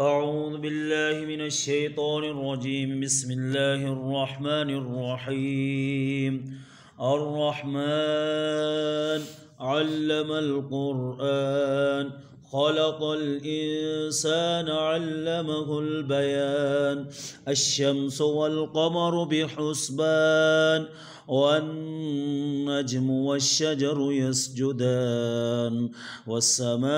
أعوذ بالله من الشيطان الرجيم. بسم الله الرحمن الرحيم. الرحمن علم القرآن خلق الإنسان علمه البيان. الشمس والقمر بحسبان والنجم والشجر يسجدان والسماء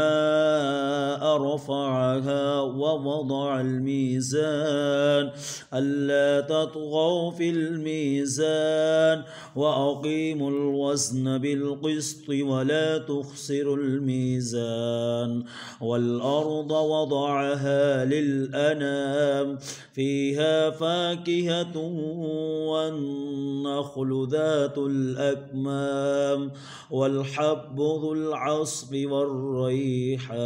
رفعها ووضع الميزان ألا تطغوا في الميزان وأقيموا الوزن بالقسط ولا تخسروا الميزان. والأرض وضعها للأنام فيها فاكهة والنخل ذات الأكمام والحب ذو العصف والريحان.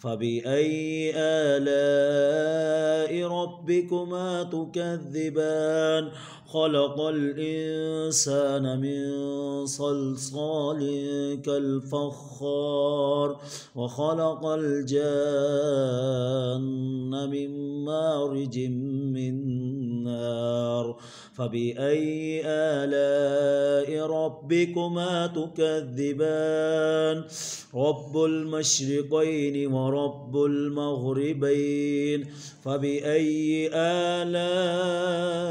فبأي آلاء ربكما تكذبان؟ خلق الإنسان من صلصال كالفخار وخلق الجان من مارج من نار. فبأي آلاء ربكما تكذبان؟ رب المشرقين ورب المغربين. فبأي آلاء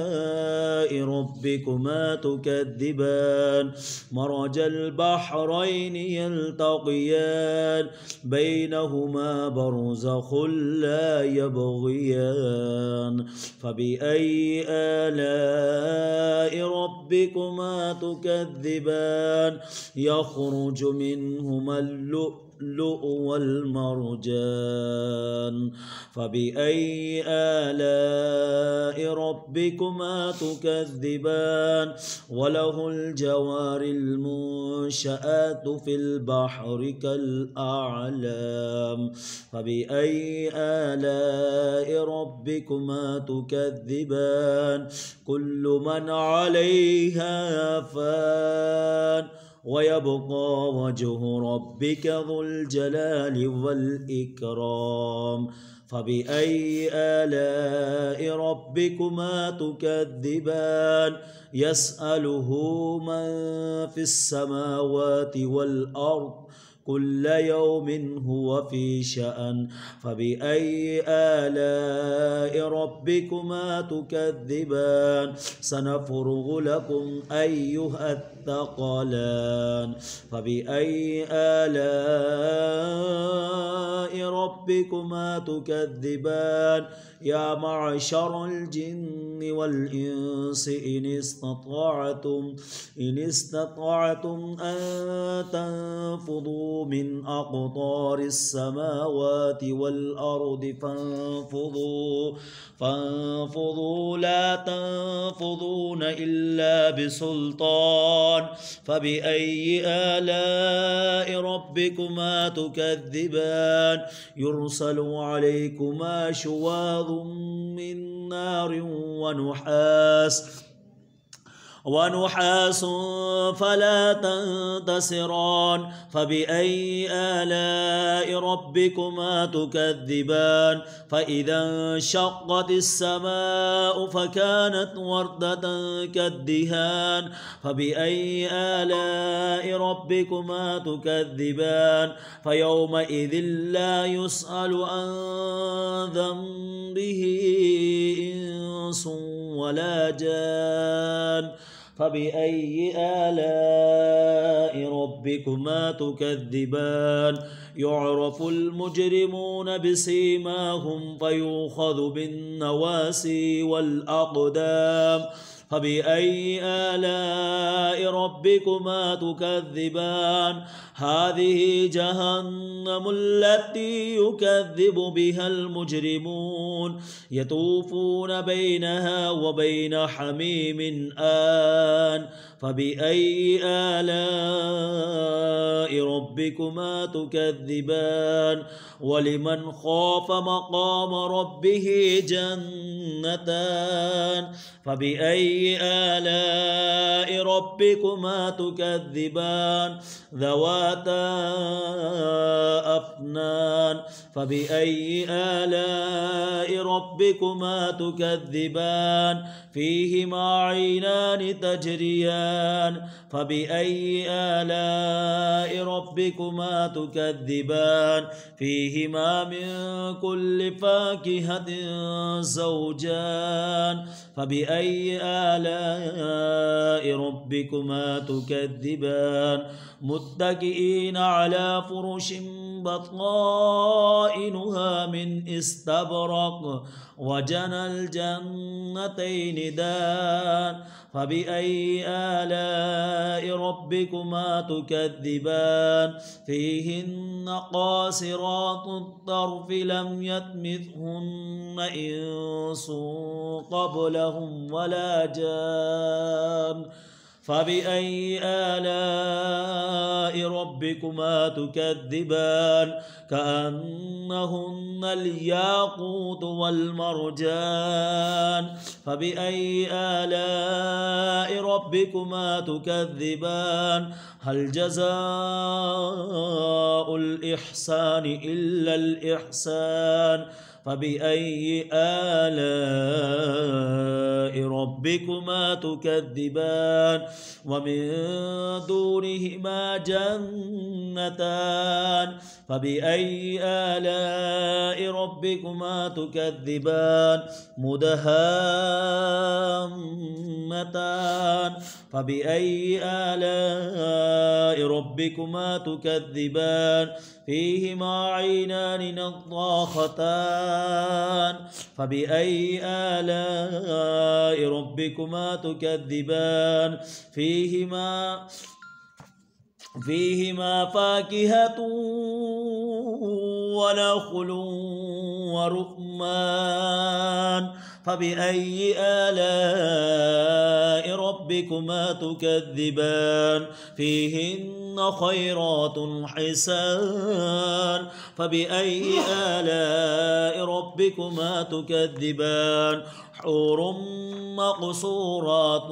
ربكما تكذبان؟ مرج البحرين يلتقيان بينهما برزخ لا يبغيان. فبأي آلاء ربكما تكذبان؟ يخرج منهما اللؤلؤ والمرجان. فبأي آلاء ربكما تكذبان؟ وله الجوار المنشآت في البحر كالأعلام. فبأي آلاء ربكما تكذبان؟ كل من عليها فان ويبقى وجه ربك ذو الجلال والإكرام. فبأي آلاء ربكما تكذبان؟ يسأله من في السماوات والأرض كل يوم هو في شأن. فبأي آلاء ربكما تكذبان؟ سنفرغ لكم أيها الثقلان. فبأي آلاء ربكما تكذبان؟ يا معشر الجن والإنس إن استطعتم أن تنفذوا من أقطار السماوات والأرض فانفذوا لا تنفذون إلا بسلطان. فبأي آلاء ربكما تكذبان؟ يرسل عليكما شواظ من نار ونحاس فلا تنتصران. فبأي آلاء ربكما تكذبان؟ فإذا انشقت السماء فكانت وردة كالدهان. فبأي آلاء ربكما تكذبان؟ فيومئذ لا يسأل عن ذنبه إنس ولا جان. فبأي آلاء ربكما تكذبان؟ يعرف المجرمون بسيماهم فيؤخذ بالنواسي والأقدام. فبأي آلاء ربكما تكذبان؟ هذه جهنم التي يكذب بها المجرمون يطوفون بينها وبين حميم آن. فبأي آلاء ربكما تكذبان؟ ولمن خاف مقام ربه جنتان. فبأي فبأي آلاء ربكما تكذبان ذواتا أفنان فبأي آلاء ربكما تكذبان فيهما عينان تجريان فبأي آلاء ربكما تكذبان فيهما من كل فاكهة زوجان فبأي آلاء ربكما تكذبان متكئين على فرش بطائنها من استبرق وجنى الجنتين دان فبأي آلاء ربكما تكذبان فيهن قاصرات الطرف لم يطمثهن إنس قبلهم ولا جان فبأي آلاء ربكما تكذبان كأنهن الياقوت والمرجان فبأي آلاء ربكما تكذبان هل جزاء الإحسان إلا الإحسان فبأي آلاء ربكما تكذبان ومن دونهما جنتان فبأي آلاء ربكما تكذبان مدهامتان فبأي آلاء ربكما تكذبان فيهما عينان نضاختان فبأي آلاء ربكما تكذبان فيهما فاكهة ونخل ورمان فبأي آلاء ربكما تكذبان فيهن خيرات حسان فبأي آلاء ربكما تكذبان حور مقصورات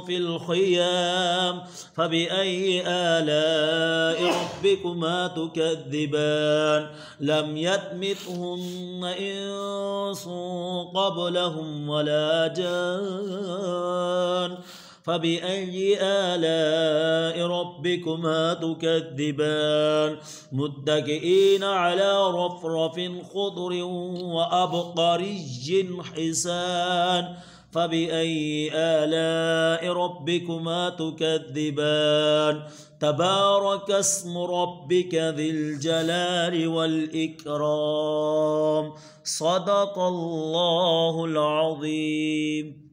في الخيام فبأي آلاء ربكما تكذبان لم يطمثهن إنس قبلهم ولا جان فبأي آلاء ربكما تكذبان متكئين على رفرف خضر وأبقري حسان فبأي آلاء ربكما تكذبان تبارك اسم ربك ذي الجلال والإكرام صدق الله العظيم.